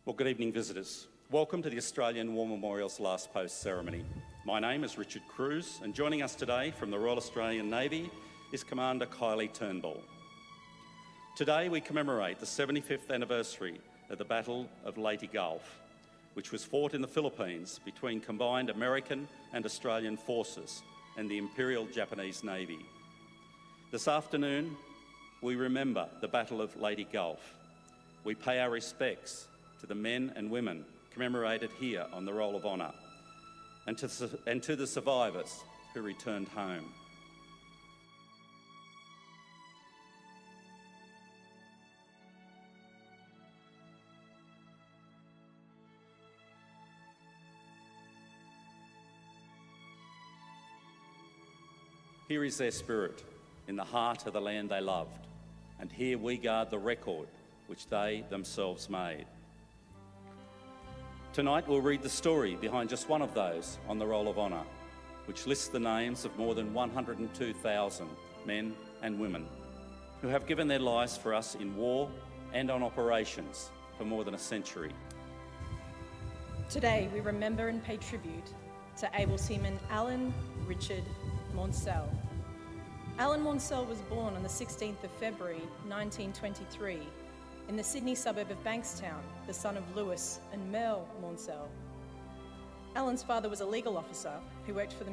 Well, good evening, visitors. Welcome to the Australian War Memorial's Last Post ceremony. My name is Richard Cruz, and joining us today from the Royal Australian Navy is Commander Kylie Turnbull. Today we commemorate the 75th anniversary of the Battle of Leyte Gulf, which was fought in the Philippines between combined American and Australian forces and the Imperial Japanese Navy. This afternoon, we remember the Battle of Leyte Gulf. We pay our respects to the men and women commemorated here on the Roll of Honour, and to the survivors who returned home. Here is their spirit in the heart of the land they loved, and here we guard the record which they themselves made. Tonight we'll read the story behind just one of those on the Roll of Honour, which lists the names of more than 102,000 men and women who have given their lives for us in war and on operations for more than a century. Today we remember and pay tribute to able seaman Alan Richard Maunsell. Alan Maunsell was born on the 16th of February 1923 in the Sydney suburb of Bankstown, the son of Lewis and Merle Maunsell. Alan's father was a legal officer who worked for the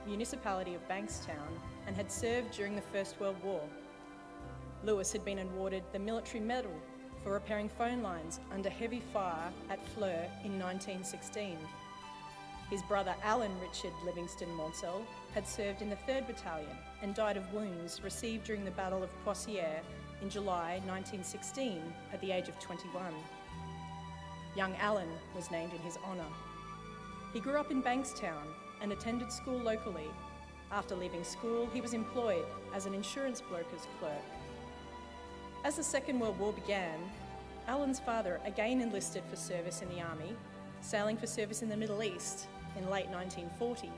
municipality of Bankstown and had served during the First World War. Lewis had been awarded the Military Medal for repairing phone lines under heavy fire at Fleur in 1916. His brother Alan Richard Livingston Maunsell had served in the 3rd Battalion and died of wounds received during the Battle of Poitiers in July 1916 at the age of 21. Young Alan was named in his honour. He grew up in Bankstown and attended school locally. After leaving school, he was employed as an insurance broker's clerk. As the Second World War began, Alan's father again enlisted for service in the army, sailing for service in the Middle East in late 1940.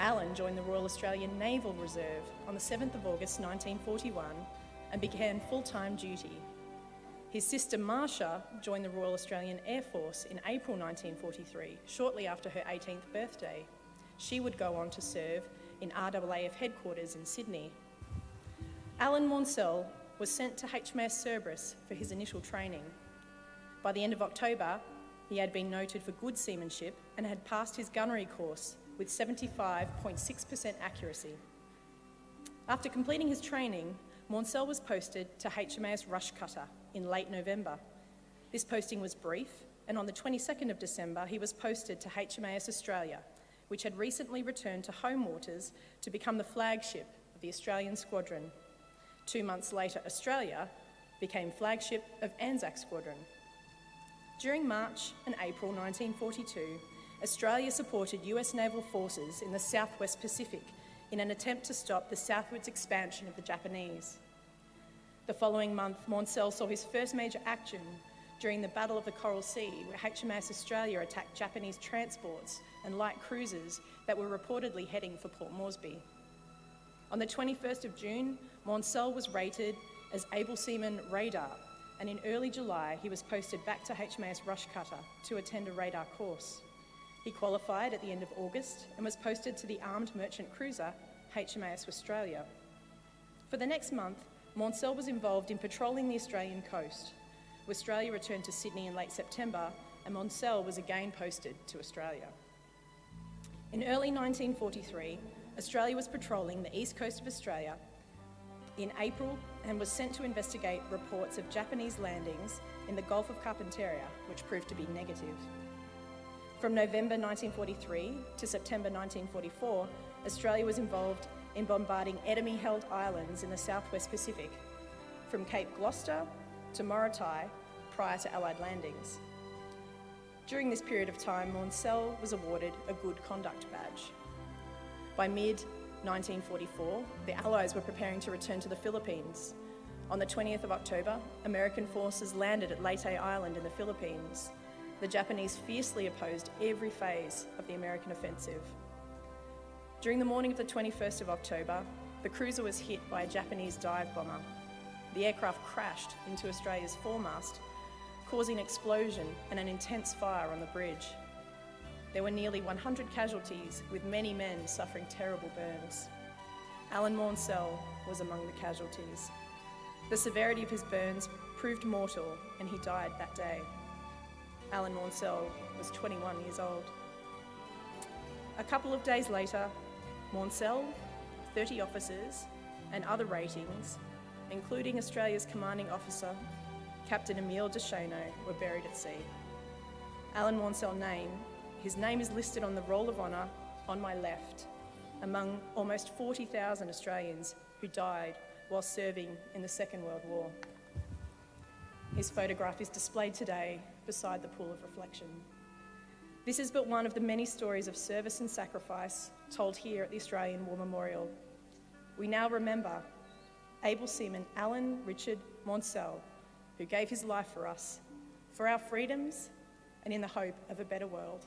Alan joined the Royal Australian Naval Reserve on the 7th of August 1941 and began full-time duty. His sister Marcia joined the Royal Australian Air Force in April 1943, shortly after her 18th birthday. She would go on to serve in RAAF headquarters in Sydney. Alan Maunsell was sent to HMAS Cerberus for his initial training. By the end of October, he had been noted for good seamanship and had passed his gunnery course with 75.6% accuracy. After completing his training, Maunsell was posted to HMAS Rushcutter in late November. This posting was brief, and on the 22nd of December, he was posted to HMAS Australia, which had recently returned to home waters to become the flagship of the Australian Squadron. 2 months later, Australia became flagship of Anzac Squadron. During March and April 1942, Australia supported US naval forces in the Southwest Pacific in an attempt to stop the southwards expansion of the Japanese. The following month, Maunsell saw his first major action during the Battle of the Coral Sea, where HMAS Australia attacked Japanese transports and light cruisers that were reportedly heading for Port Moresby. On the 21st of June, Maunsell was rated as Able Seaman Radar, and in early July he was posted back to HMAS Rushcutter to attend a radar course. He qualified at the end of August and was posted to the armed merchant cruiser HMAS Australia. For the next month, Maunsell was involved in patrolling the Australian coast. Australia returned to Sydney in late September, and Maunsell was again posted to Australia. In early 1943, Australia was patrolling the east coast of Australia in April and was sent to investigate reports of Japanese landings in the Gulf of Carpentaria, which proved to be negative. From November 1943 to September 1944, Australia was involved in bombarding enemy-held islands in the Southwest Pacific, from Cape Gloucester to Morotai, prior to Allied landings. During this period of time, Maunsell was awarded a Good Conduct Badge. By mid-1944, the Allies were preparing to return to the Philippines. On the 20th of October, American forces landed at Leyte Island in the Philippines. The Japanese fiercely opposed every phase of the American offensive. During the morning of the 21st of October, the cruiser was hit by a Japanese dive bomber. The aircraft crashed into Australia's foremast, causing an explosion and an intense fire on the bridge. There were nearly 100 casualties, with many men suffering terrible burns. Alan Maunsell was among the casualties. The severity of his burns proved mortal, and he died that day. Alan Maunsell was 21 years old. A couple of days later, Maunsell, 30 officers, and other ratings, including Australia's commanding officer, Captain Emile Deschano, were buried at sea. Alan Maunsell's his name is listed on the Roll of Honour on my left, among almost 40,000 Australians who died while serving in the Second World War. His photograph is displayed today beside the pool of reflection. This is but one of the many stories of service and sacrifice told here at the Australian War Memorial. We now remember able seaman Alan Richard Maunsell, who gave his life for us, for our freedoms, and in the hope of a better world.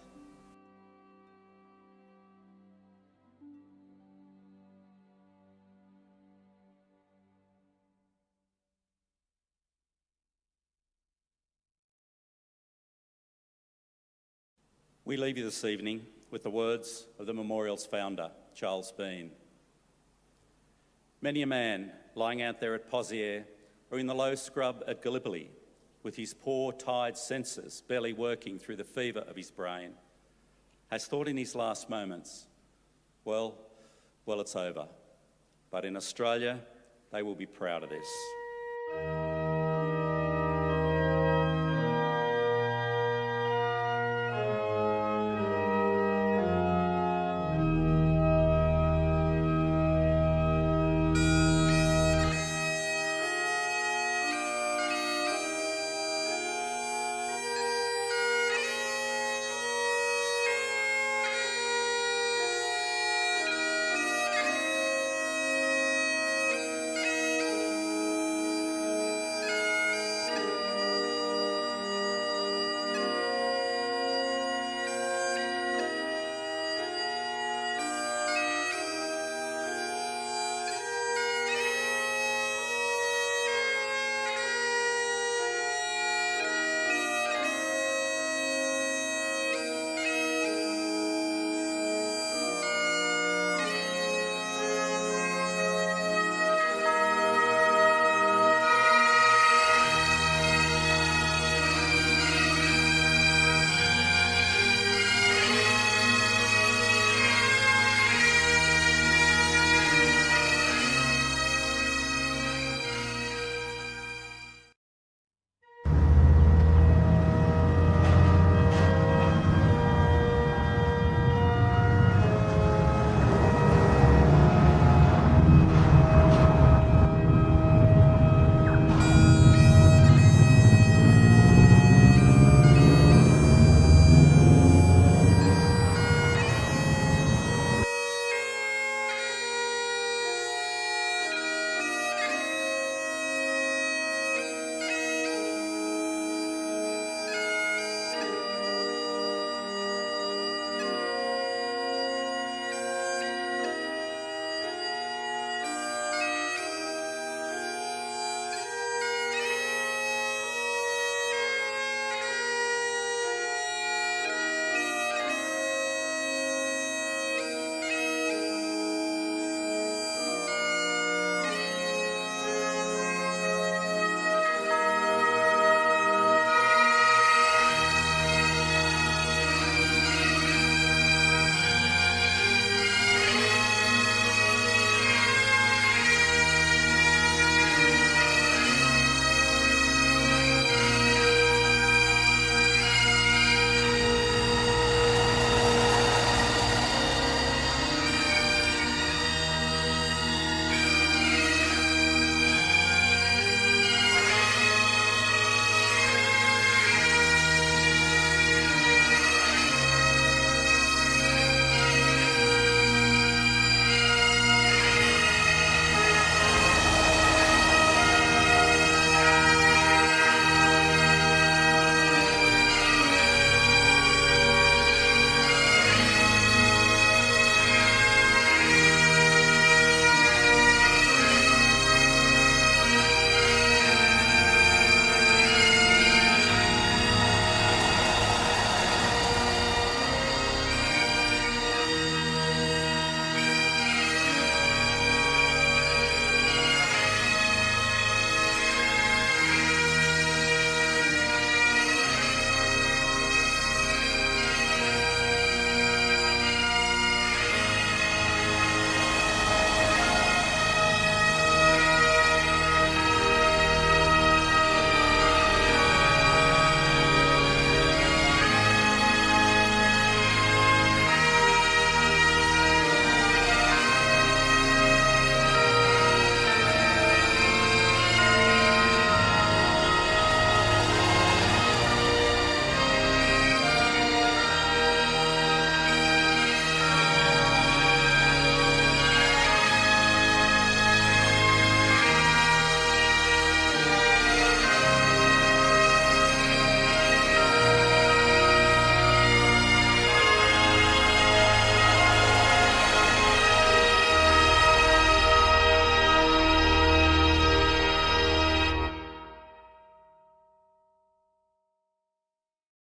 We leave you this evening with the words of the memorial's founder, Charles Bean. Many a man lying out there at Pozières or in the low scrub at Gallipoli, with his poor, tired senses barely working through the fever of his brain, has thought in his last moments, well, it's over. But in Australia, they will be proud of this.